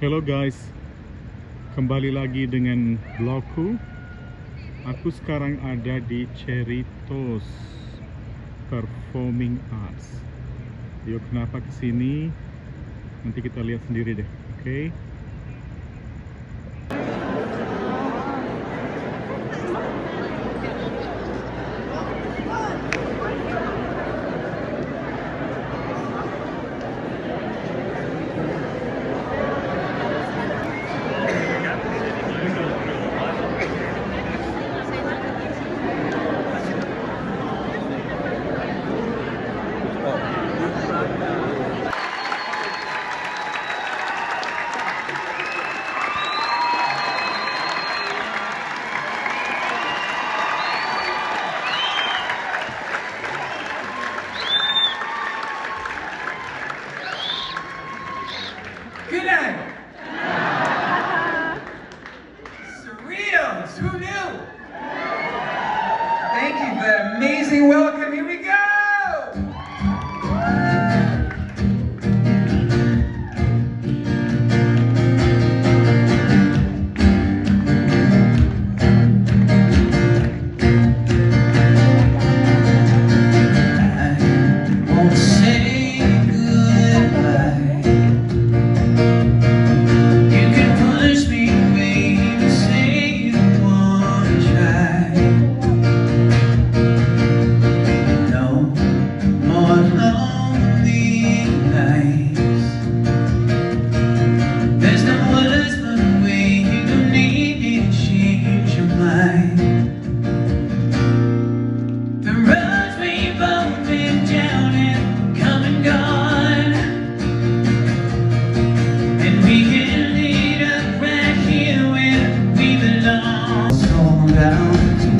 Hello guys, kembali lagi dengan vlogku. Aku sekarang ada di Cerritos Performing Arts. Yuk, kenapa kesini? Nanti kita lihat sendiri deh, oke? Good night! Cerritos, who knew? Thank you for that amazing welcome. Here we go!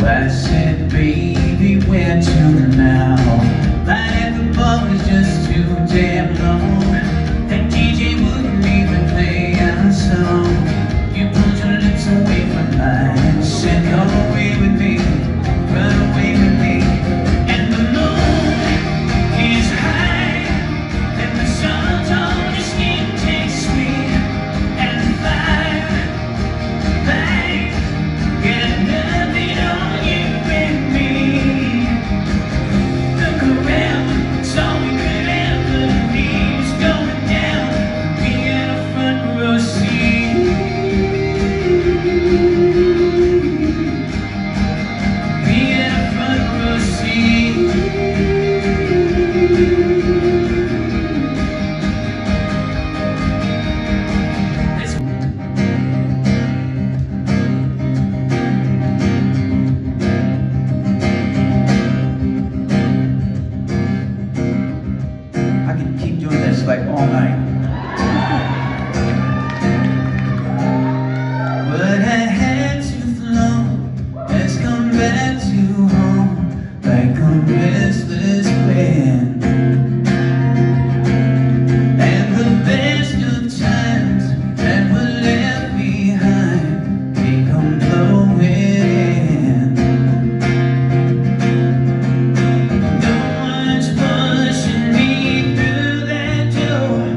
I said, baby, where to now? Light at the bar was just too damn long. That DJ wouldn't even play our song. You pulled your lips away from mine, said, come away with me, run away with me. And the moon is high, and the sun's on your skin takes sweet. And fire, get nothing on you and me. Look around, it's all we could ever need. It's going down, we got a front row seat. We got a front row seat. I can keep doing this like all night. But I had to flow, let's come back to home, like a restless wind. And the best of times that were left behind, they come blowing in. No one's pushing me through that door,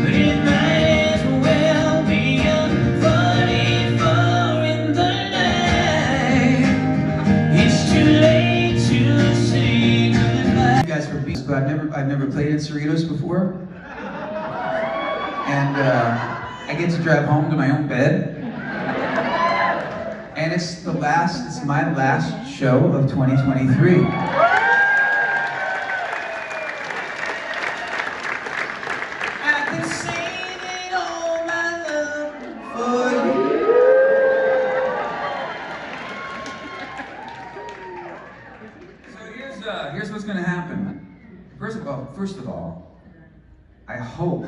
but it might as well be a 44 in the night. It's too late to say goodbye. You guys for being, but I've never played in Cerritos before, and I get to drive home to my own bed, and it's my last show of 2023. I've been saving all my love for you. So here's what's gonna happen. First of all, I hope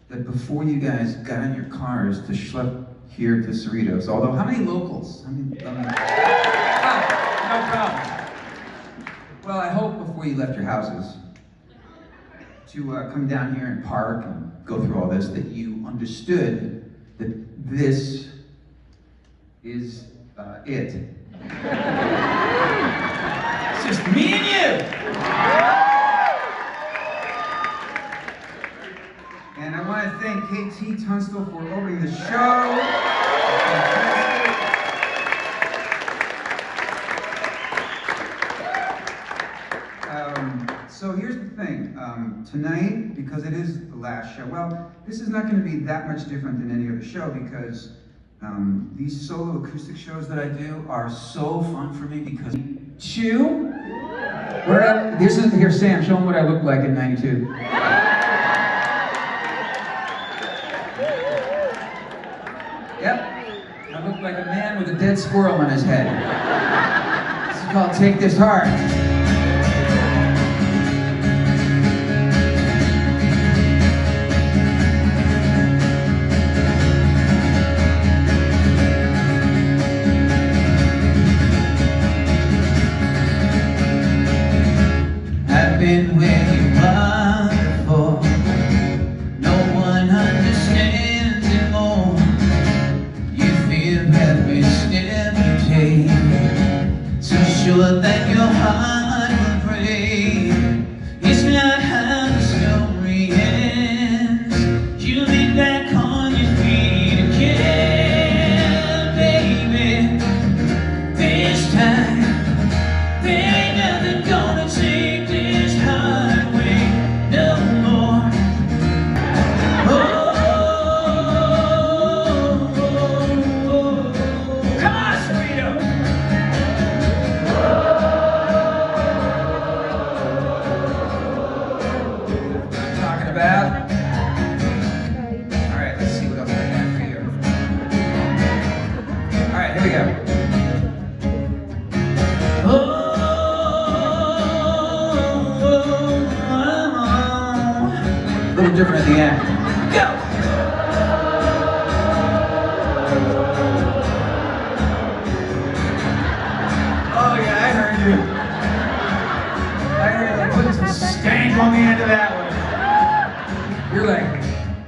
that before you guys got in your cars to schlep here to Cerritos, although how many locals? No problem. Well, I hope before you left your houses to come down here and park and go through all this, that you understood that this is it. It's just me and you. And I want to thank Kate T. Tunstall for opening the show. So here's the thing. Tonight, because it is the last show, well, this is not going to be that much different than any other show because these solo acoustic shows that I do are so fun for me because Chew. Here, Sam, show them what I looked like in '92. Yep, I looked like a man with a dead squirrel on his head. This is called Take This Heart. I've been where you are before. No one understands it more. You feel every step you take. So sure that your heart will break. It's not how the story ends. You'll be back on your feet again, baby. This time, there ain't nothing gonna take this highway no more. Come on, Cerritos! Talking about. All right, let's see what else I got for you. All right, here we go. A little different at the end. Go! Oh yeah, I heard you. I heard you put some stank on the end of that one. You're like,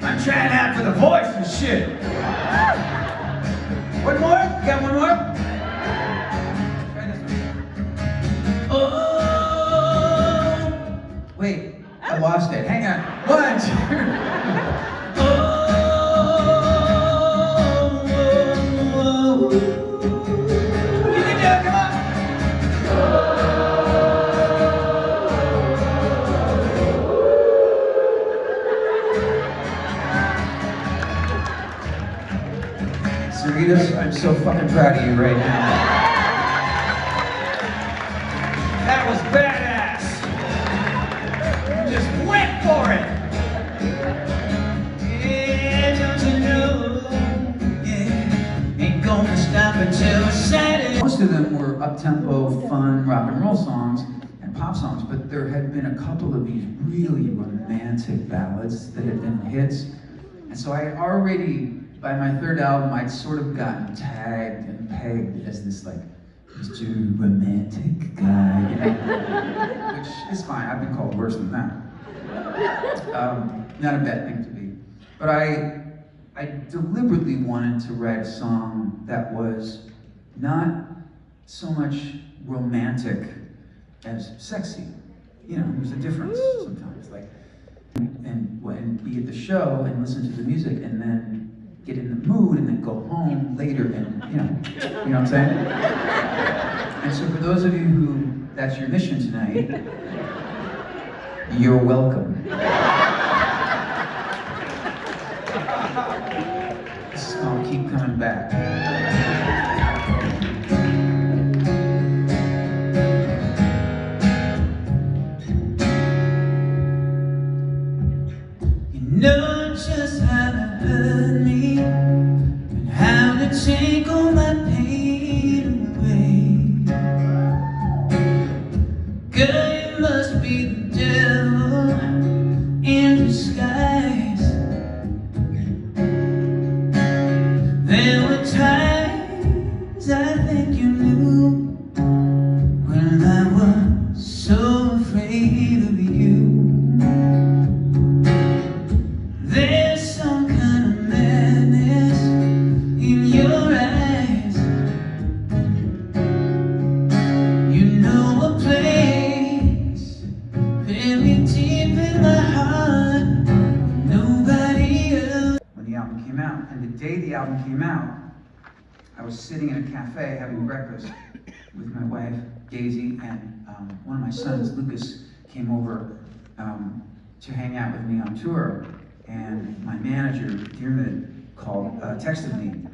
I'm trying out for the voice and shit. One more? You got one more? Try this one. Oh! Wait, I lost it. Hang on. 1, 2. Oh! You can do it, come on! Cerritos, I'm so fucking proud of you right now. That was badass. You just went for it. Yeah, don't you know? Yeah, ain't gonna stop until Saturday. Most of them were up-tempo, fun rock and roll songs and pop songs, but there had been a couple of these really romantic ballads that had been hits. And so I already, by my third album, I'd sort of gotten tagged and pegged as this like Mr. Romantic guy, you know? Which is fine. I've been called worse than that. Not a bad thing to be. But I deliberately wanted to write a song that was not so much romantic as sexy. You know, there's a difference sometimes. Like, and be at the show and listen to the music and then get in the mood and then go home later and, you know what I'm saying? And so for those of you who that's your mission tonight, you're welcome. This is called Keep Coming Back. Know just how to hurt me and how to take all my pain away. Girl, you must be the devil in disguise. There were times I think you knew when I was so afraid of you. There's some kind of madness in your eyes. You know a place very deep in my heart. Nobody else. album came out. And the day the album came out, I was sitting in a cafe having breakfast with my wife, Daisy, and one of my sons, Lucas, came over to hang out with me on tour. And my manager, Dermot, texted me,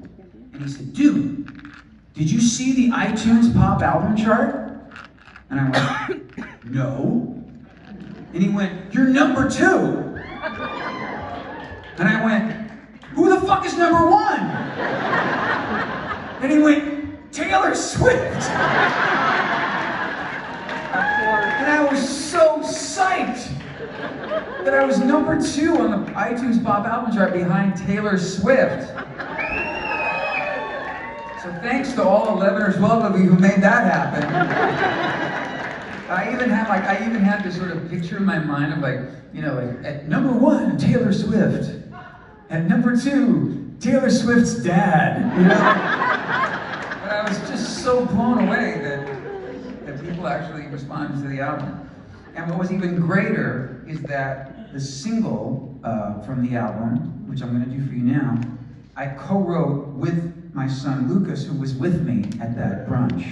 and he said, "Dude, did you see the iTunes pop album chart?" And I went, "No." And he went, "You're number 2." And I went, "Who the fuck is number 1?" And he went, "Taylor Swift." And I was so psyched that I was number 2 on the iTunes pop album chart behind Taylor Swift. So thanks to all 11 or 12 of you who made that happen. I even had this sort of picture in my mind of at number 1, Taylor Swift. At number 2, Taylor Swift's dad. But I was just so blown away that people actually responded to the album. And what was even greater is that the single from the album, which I'm going to do for you now, I co-wrote with my son Lucas, who was with me at that brunch.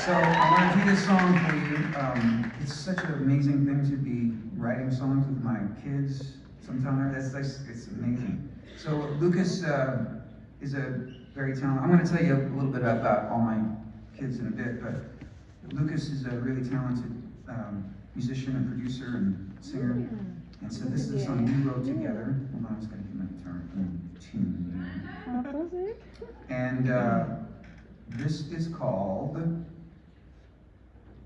So I want to do this song for you. It's such an amazing thing to be writing songs with my kids. Sometimes it's amazing. So Lucas is a very talented. I'm going to tell you a little bit about all my kids in a bit, but Lucas is a really talented musician and producer and singer. And so this is a song we wrote together. Hold on, I'm just going to get my guitar in tune. And this is called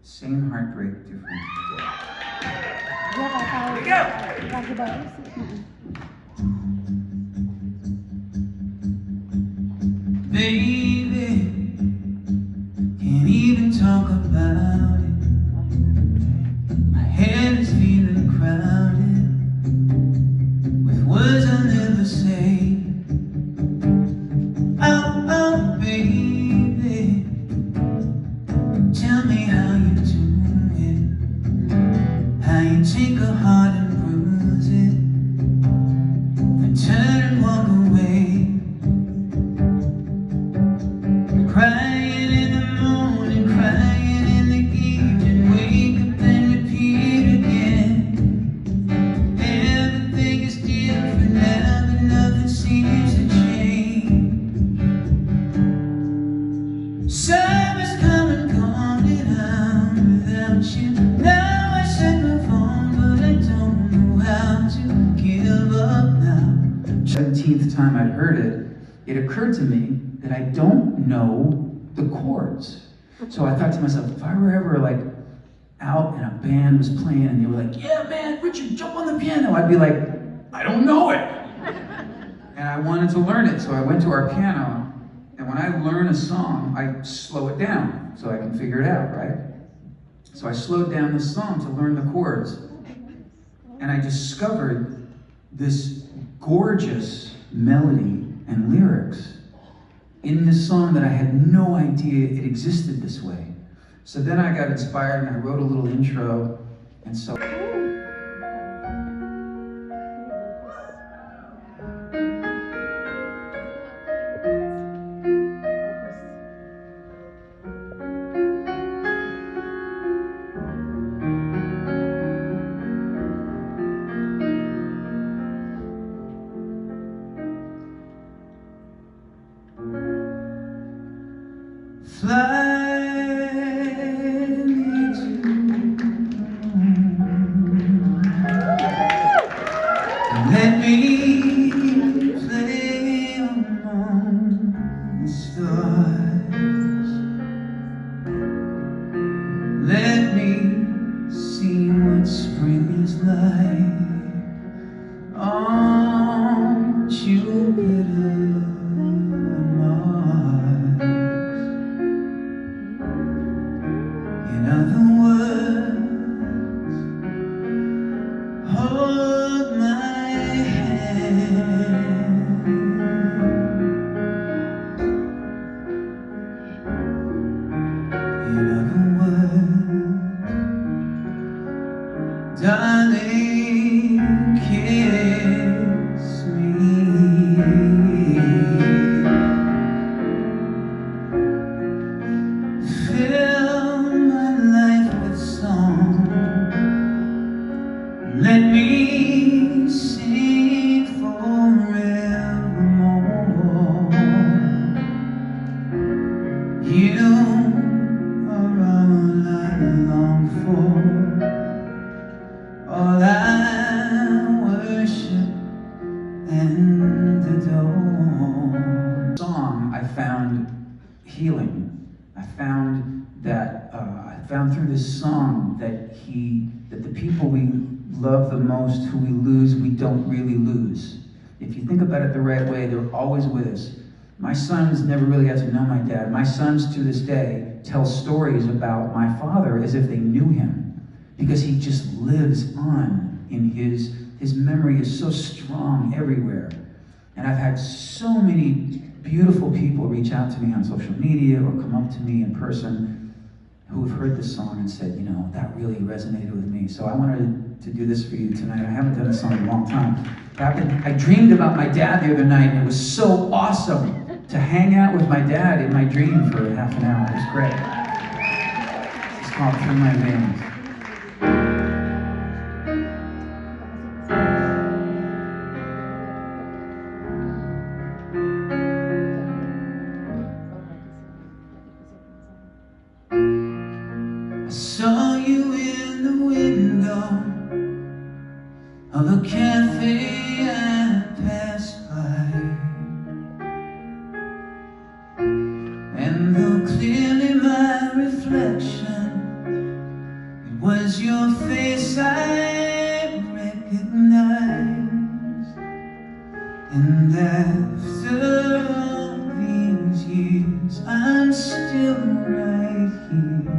Same Heartbreak, Different Day. Here we go! Baby, can't even talk about it. My head is feeling crowded with words I'll never say. Oh, oh, baby, tell me how you do it. How you take a heart and bruise it, then turn and walk away. Crying in the morning, crying in the evening, wake up and repeat again. Everything is different now, but nothing seems to change. Summer's come and gone and I'm without you. Now I should move on, but I don't know how to give up now. 17th time I'd heard it, it occurred to me that I don't know the chords. So I thought to myself, if I were ever out and a band was playing and they were like, "Yeah man, Richard, jump on the piano," I'd be like, "I don't know it." And I wanted to learn it, so I went to our piano, and when I learn a song, I slow it down so I can figure it out, right? So I slowed down the song to learn the chords, and I discovered this gorgeous melody and lyrics in this song that I had no idea it existed this way. So then I got inspired and I wrote a little intro, and so fly me to let me play among the stars. Let me see what spring is like on Jupiter and Mars. In other words, hold my hand. In other words, darling, kiss me. found through this song that the people we love the most, who we lose, we don't really lose. If you think about it the right way, they're always with us. My sons never really got to know my dad. My sons to this day tell stories about my father as if they knew him, because he just lives on in his memory is so strong everywhere. And I've had so many beautiful people reach out to me on social media or come up to me in person who have heard this song and said, you know, that really resonated with me. So I wanted to do this for you tonight. I haven't done a song in a long time. I dreamed about my dad the other night, and it was so awesome to hang out with my dad in my dream for half an hour. It was great. It's called Through My Veins. I saw you in the window of a cafe I passed by, and though clearly my reflection, it was your face I recognized. And after all these years, I'm still right here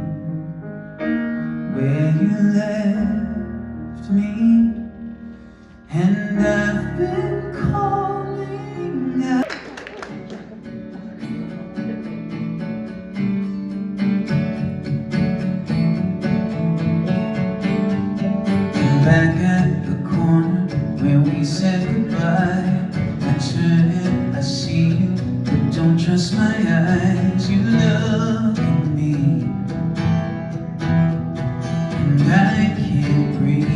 where you left me, and I've been calling out. Back at the corner where we said goodbye, I turn and I see you, but don't trust my eyes. You look at me, and I can't breathe.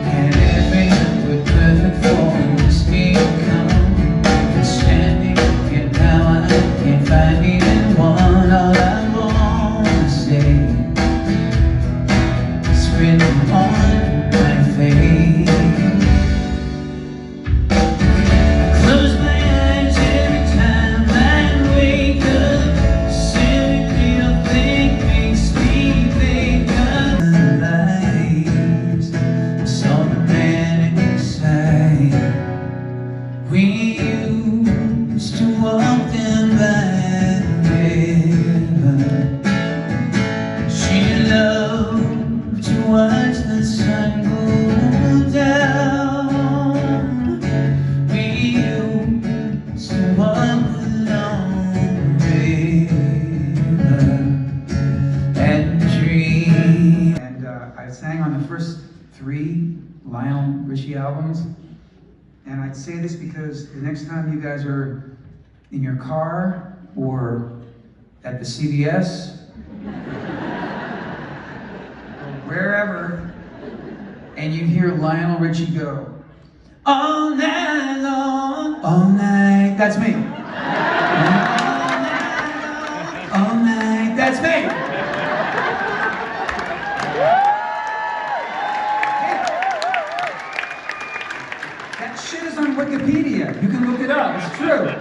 And everything was perfect for this day to come. I'm standing here now, I can't find even one. All I want to say is written on my face. I close my eyes every time I wake up. Simply a thing makes me think of the lies. I saw the man inside. We used to walk down by the river. She loved to watch the sun go down. We used to walk along the river and dream. And I sang on the first 3 Lionel Richie albums. And I'd say this because the next time you guys are in your car or at the CVS, wherever, and you hear Lionel Richie go, all night long, all night, that's me. All night, that's me. That shit is on Wikipedia. You can look it up, it's true.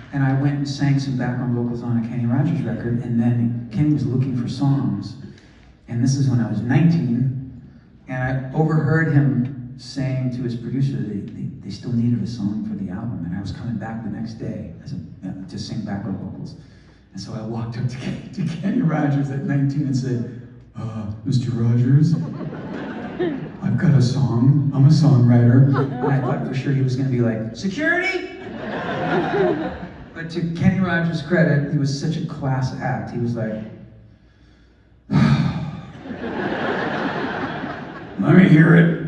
And I went and sang some background vocals on a Kenny Rogers record, and then Kenny was looking for songs. And this is when I was 19, and I overheard him saying to his producer that they still needed a song for the album, and I was coming back the next day to sing background vocals. And so I walked up to Kenny Rogers at 19 and said, Mr. Rogers, I've got a song, I'm a songwriter. And I thought for sure he was gonna be like, security? But to Kenny Rogers' credit, he was such a class act. He was like, let me hear it.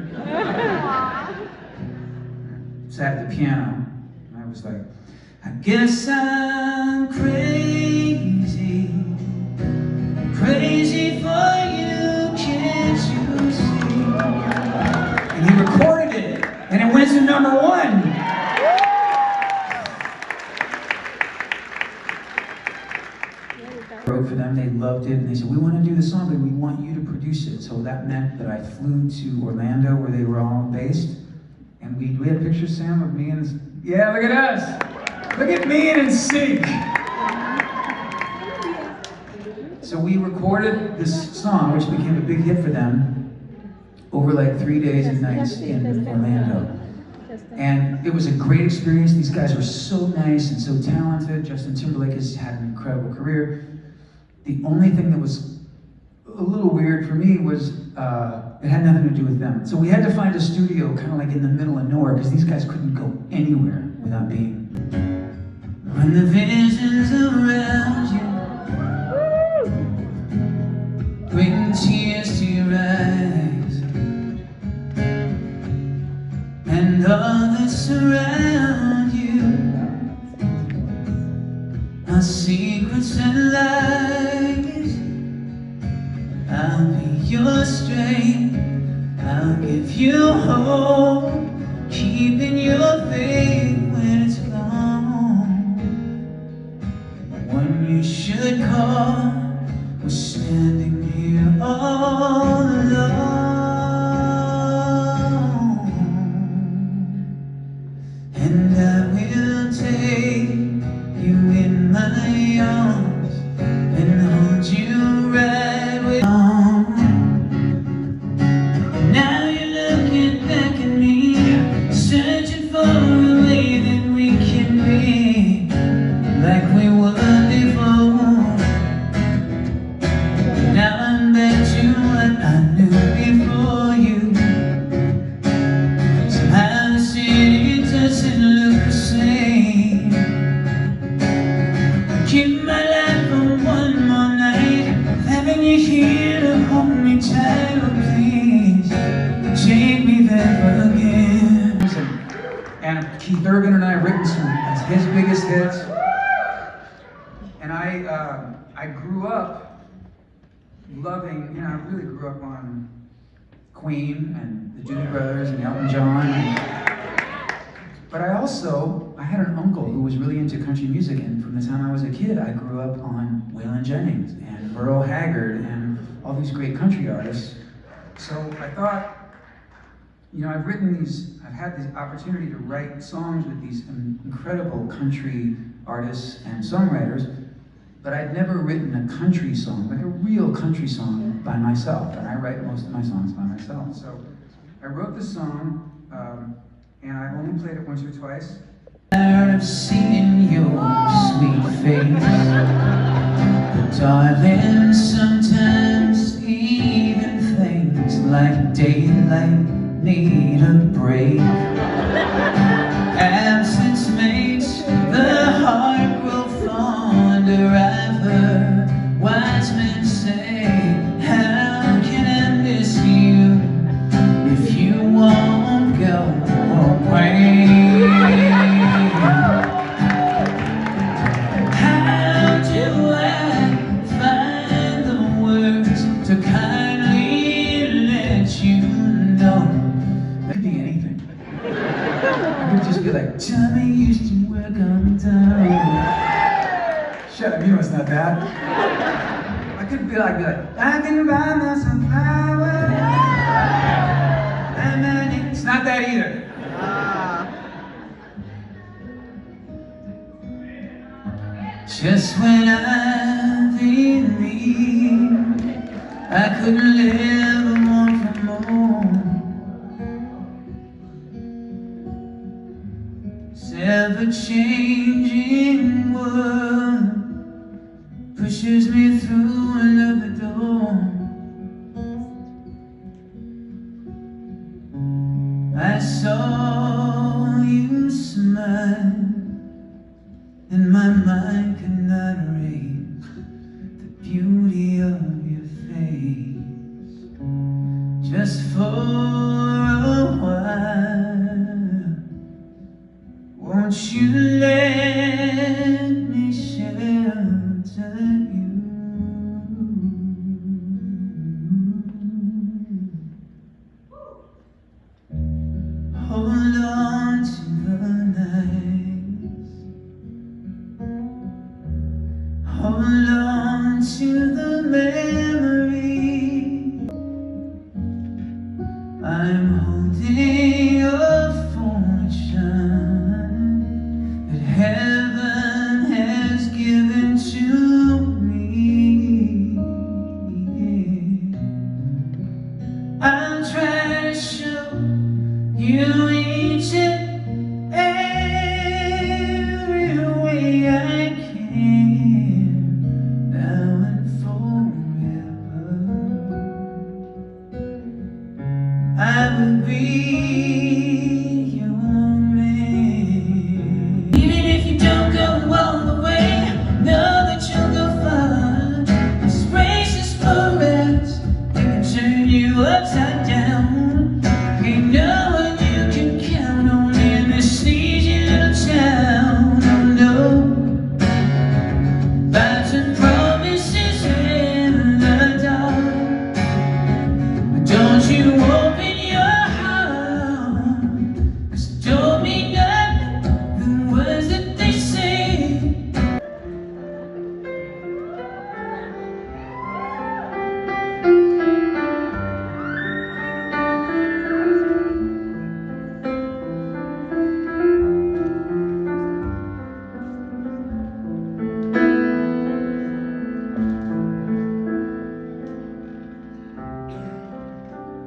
Sat at the piano, and I was like, I guess I'm crazy, crazy for you, can't you see? And he recorded it, and it went to #1. Wrote for them, they loved it, and they said, we want to do the song, but we want you to produce it. So that meant that I flew to Orlando, where they were all based, and we had pictures, Sam, of me and Yeah, look at us. Look at me and NSYNC. So we recorded this song, which became a big hit for them, over like 3 days and nights in Orlando. And it was a great experience. These guys were so nice and so talented. Justin Timberlake has had an incredible career. The only thing that was a little weird for me was it had nothing to do with them. So we had to find a studio kind of like in the middle of nowhere because these guys couldn't go anywhere without being. When the visions around you bring tears to your eyes, and all that surround you are secrets and lies, I'll be your strength, I'll give you hope, keeping your faith when it's gone. When you should call, we're standing here all alone. And I will take you in my arms and hold you right where you are. Now you're looking back at me, searching for a way that we can be like we were before. Now I'm back to what I knew before you. Somehow the city doesn't look the same. Keep my life for one more night, having you here to hold me tight. Oh please, take me there again. And Keith Urban and I have written some of his biggest hits. And I grew up loving, I really grew up on Queen and the Doobie Brothers and Elton John. But I had an uncle who was really into country music, and from the time I was a kid, I grew up on Waylon Jennings and Merle Haggard and all these great country artists. So I thought, I've had the opportunity to write songs with these incredible country artists and songwriters, but I'd never written a country song, like a real country song by myself, and I write most of my songs by myself. So I wrote the song, and I've only played it once or twice. Tired of seeing your sweet face, but darling, sometimes even things like daylight need a break. Absence makes the heart grow fonder. I've heard wise men say, how can I miss you if you won't go away? How do I find the words to kindly let you know? It could be anything. I could just be like, Tommy used to work on the town. Shut up, you know it's not that. I could be like, I can buy myself flowers. It's not that either. Just when I believed I couldn't live a moment from home, this ever-changing world pushes me through another door. I saw you smile, and my mind could not erase the beauty of your face. Just for a while, won't you let me shelter you? Hold on to the nights, hold on to the memory. I'm holding a fortune given to me. I'll try to show you each and every way I can, now and forever. I will be your man. Even if you don't go all the way, know that you'll go far. This race is for us. They can turn you upside down. Ain't no one you can count on in this sleazy little town. Oh no, vows and promises in the dark. But don't you open your heart, 'cause it don't mean nothing, the words that they say.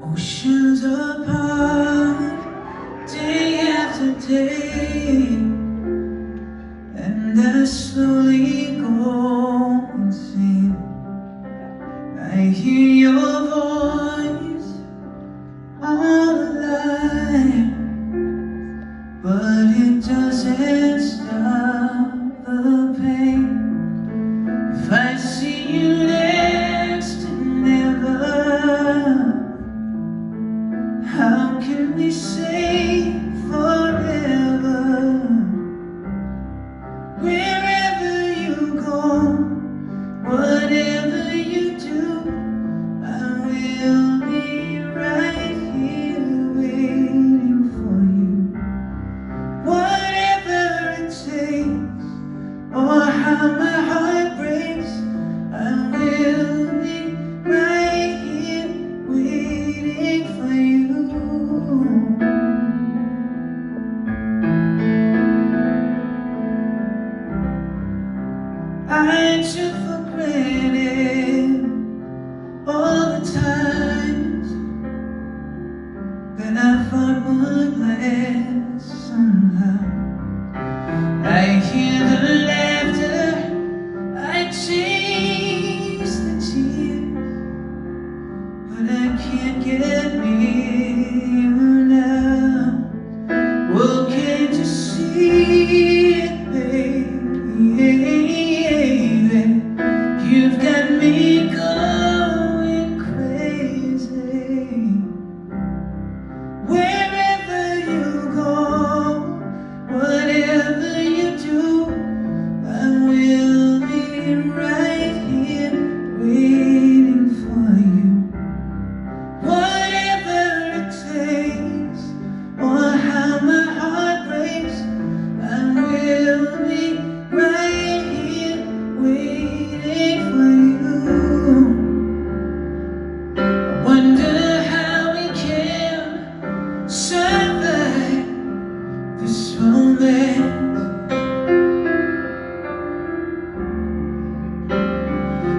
Oceans apart, day after day, and I slowly go insane. I hear your voice all alive, but it doesn't stop the pain. If I see you next to never, how can we say forever? Wherever you go, whatever you do, I will be right here waiting for you. Whatever it takes, or how my heart breaks, I will be right here waiting for you. I took for granted all the times that I thought would last somehow. I hear the laughter, I chase the tears, but I can't get near you now. Well, can't you see it, baby? You've got me going crazy. Wherever you go, whatever you do, I will be right here waiting for you. Whatever it takes, or how my heart breaks, I will be right here waiting for you. I wonder how we can survive this moment.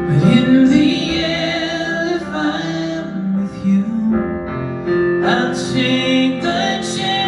But in the end, if I'm with you, I'll take the chance.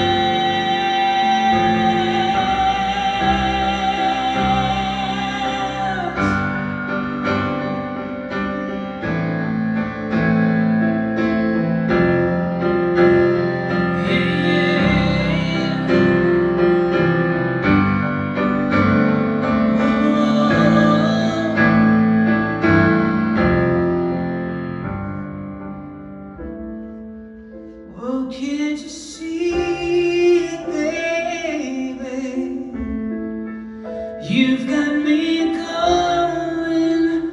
Oh, can't you see it, baby? You've got me going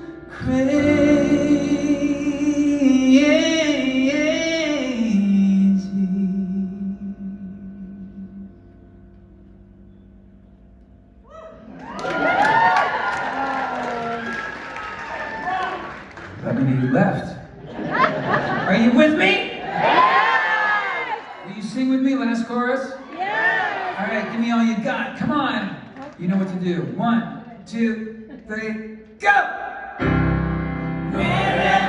That means you left. Are you with me? Will you sing with me last chorus? Yes! All right, give me all you got. Come on. You know what to do. 1, 2. 3, go! Wherever